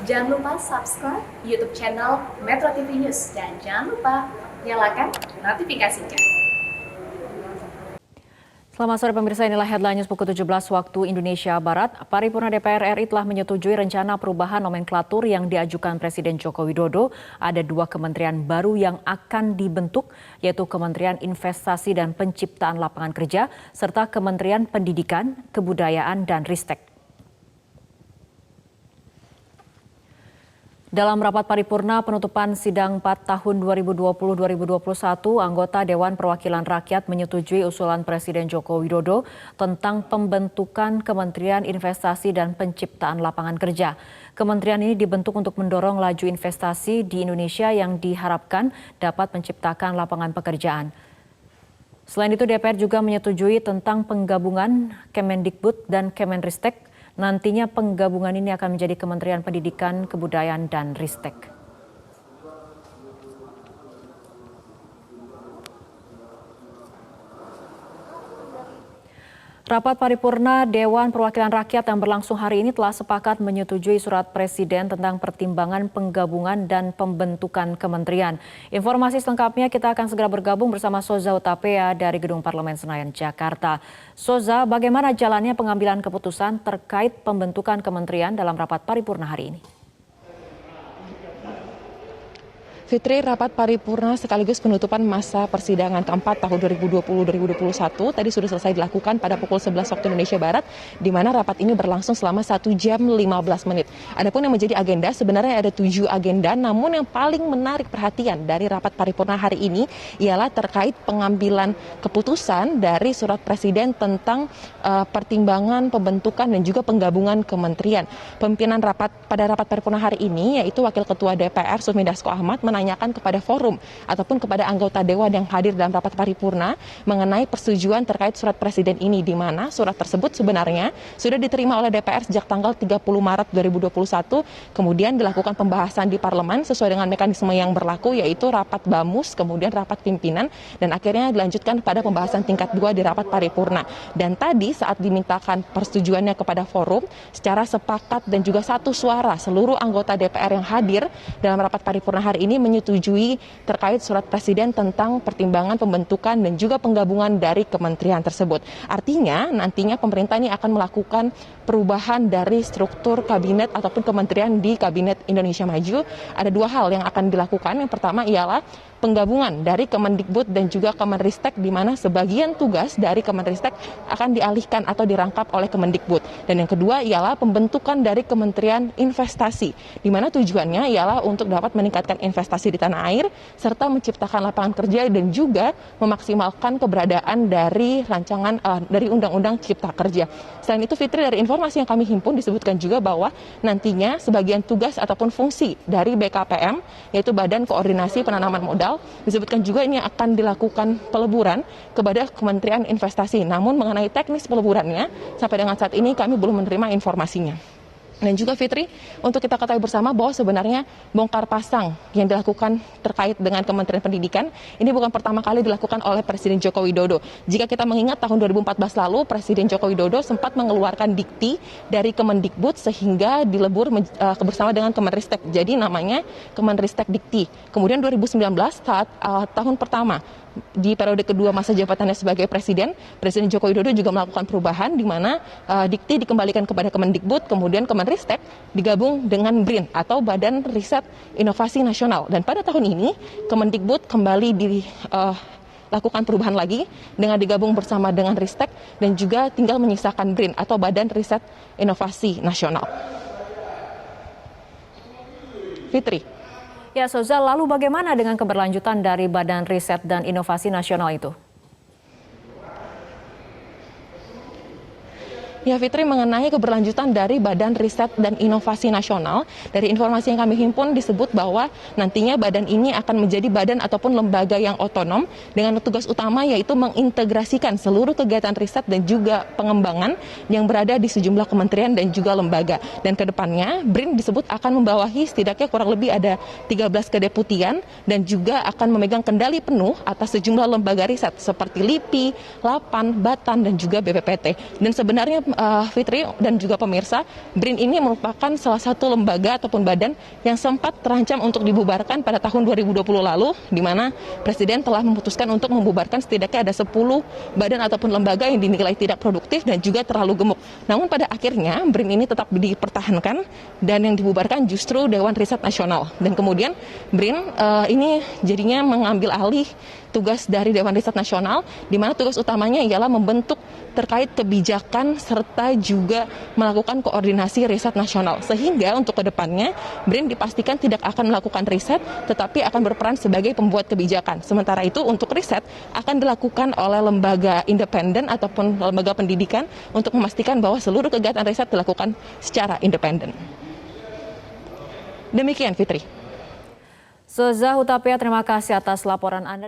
Jangan lupa subscribe YouTube channel Metro TV News dan jangan lupa nyalakan notifikasinya. Selamat sore pemirsa, inilah headline news pukul 17 waktu Indonesia Barat. Paripurna DPR RI telah menyetujui rencana perubahan nomenklatur yang diajukan Presiden Joko Widodo. Ada 2 kementerian baru yang akan dibentuk, yaitu Kementerian Investasi dan Penciptaan Lapangan Kerja, serta Kementerian Pendidikan, Kebudayaan, dan Ristek. Dalam rapat paripurna penutupan sidang 4 tahun 2020-2021, anggota Dewan Perwakilan Rakyat menyetujui usulan Presiden Joko Widodo tentang pembentukan Kementerian Investasi dan Penciptaan Lapangan Kerja. Kementerian ini dibentuk untuk mendorong laju investasi di Indonesia yang diharapkan dapat menciptakan lapangan pekerjaan. Selain itu, DPR juga menyetujui tentang penggabungan Kemendikbud dan Kemenristek. Nantinya penggabungan ini akan menjadi Kementerian Pendidikan, Kebudayaan, dan Ristek. Rapat paripurna Dewan Perwakilan Rakyat yang berlangsung hari ini telah sepakat menyetujui surat Presiden tentang pertimbangan penggabungan dan pembentukan kementerian. Informasi selengkapnya kita akan segera bergabung bersama Soza Utapea dari Gedung Parlemen Senayan, Jakarta. Soza, bagaimana jalannya pengambilan keputusan terkait pembentukan kementerian dalam rapat paripurna hari ini? Fitri, rapat paripurna sekaligus penutupan masa persidangan keempat tahun 2020-2021 tadi sudah selesai dilakukan pada pukul 11 waktu Indonesia Barat, di mana rapat ini berlangsung selama 1 jam 15 menit. Adapun yang menjadi agenda, sebenarnya ada 7 agenda, namun yang paling menarik perhatian dari rapat paripurna hari ini ialah terkait pengambilan keputusan dari surat Presiden tentang pertimbangan pembentukan dan juga penggabungan kementerian. Pimpinan rapat pada rapat paripurna hari ini yaitu Wakil Ketua DPR Sufmi Dasko Ahmad menanyakan kepada forum ataupun kepada anggota Dewan yang hadir dalam rapat paripurna mengenai persetujuan terkait surat Presiden ini, di mana surat tersebut sebenarnya sudah diterima oleh DPR sejak tanggal 30 Maret 2021, kemudian dilakukan pembahasan di parlemen sesuai dengan mekanisme yang berlaku, yaitu rapat BAMUS, kemudian rapat pimpinan, dan akhirnya dilanjutkan pada pembahasan tingkat 2 di rapat paripurna. Dan tadi saat dimintakan persetujuannya kepada forum, secara sepakat dan juga satu suara seluruh anggota DPR yang hadir dalam rapat paripurna hari ini menyetujui terkait surat Presiden tentang pertimbangan pembentukan dan juga penggabungan dari kementerian tersebut. Artinya nantinya pemerintah ini akan melakukan perubahan dari struktur kabinet ataupun kementerian di Kabinet Indonesia Maju. Ada 2 hal yang akan dilakukan. Yang pertama ialah penggabungan dari Kemendikbud dan juga Kemenristek, di mana sebagian tugas dari Kemenristek akan dialihkan atau dirangkap oleh Kemendikbud. Dan yang kedua ialah pembentukan dari Kementerian Investasi, di mana tujuannya ialah untuk dapat meningkatkan investasi di tanah air serta menciptakan lapangan kerja dan juga memaksimalkan keberadaan dari rancangan dari Undang-Undang Cipta Kerja. Selain itu, Fitri, dari informasi yang kami himpun disebutkan juga bahwa nantinya sebagian tugas ataupun fungsi dari BKPM, yaitu Badan Koordinasi Penanaman Modal, disebutkan juga ini akan dilakukan peleburan kepada Kementerian Investasi. Namun mengenai teknis peleburannya, sampai dengan saat ini kami belum menerima informasinya. Dan juga Fitri, untuk kita ketahui bersama bahwa sebenarnya bongkar pasang yang dilakukan terkait dengan Kementerian Pendidikan ini bukan pertama kali dilakukan oleh Presiden Joko Widodo. Jika kita mengingat tahun 2014 lalu, Presiden Joko Widodo sempat mengeluarkan dikti dari Kemendikbud sehingga dilebur bersama dengan Kemenristek. Jadi namanya Kemenristek Dikti. Kemudian 2019 saat tahun pertama di periode kedua masa jabatannya sebagai Presiden Joko Widodo juga melakukan perubahan, di mana dikti dikembalikan kepada Kemendikbud, kemudian Kemenristek digabung dengan BRIN atau Badan Riset Inovasi Nasional. Dan pada tahun ini Kemendikbud kembali dilakukan perubahan lagi dengan digabung bersama dengan Ristek dan juga tinggal menyisakan BRIN atau Badan Riset Inovasi Nasional. Fitri. Ya, Soza, lalu bagaimana dengan keberlanjutan dari Badan Riset dan Inovasi Nasional itu? Ya Fitri, mengenai keberlanjutan dari Badan Riset dan Inovasi Nasional, dari informasi yang kami himpun disebut bahwa nantinya badan ini akan menjadi badan ataupun lembaga yang otonom dengan tugas utama yaitu mengintegrasikan seluruh kegiatan riset dan juga pengembangan yang berada di sejumlah kementerian dan juga lembaga. Dan kedepannya BRIN disebut akan membawahi setidaknya kurang lebih ada 13 kedeputian dan juga akan memegang kendali penuh atas sejumlah lembaga riset seperti LIPI, LAPAN, BATAN, dan juga BPPT. Dan sebenarnya Fitri dan juga pemirsa, BRIN ini merupakan salah satu lembaga ataupun badan yang sempat terancam untuk dibubarkan pada tahun 2020 lalu, di mana Presiden telah memutuskan untuk membubarkan setidaknya ada 10 badan ataupun lembaga yang dinilai tidak produktif dan juga terlalu gemuk. Namun pada akhirnya BRIN ini tetap dipertahankan dan yang dibubarkan justru Dewan Riset Nasional. Dan kemudian BRIN ini jadinya mengambil alih tugas dari Dewan Riset Nasional, di mana tugas utamanya ialah membentuk terkait kebijakan serta juga melakukan koordinasi riset nasional. Sehingga untuk kedepannya BRIN dipastikan tidak akan melakukan riset, tetapi akan berperan sebagai pembuat kebijakan. Sementara itu untuk riset akan dilakukan oleh lembaga independen ataupun lembaga pendidikan untuk memastikan bahwa seluruh kegiatan riset dilakukan secara independen. Demikian Fitri. Seza Hutapea, terima kasih atas laporan Anda.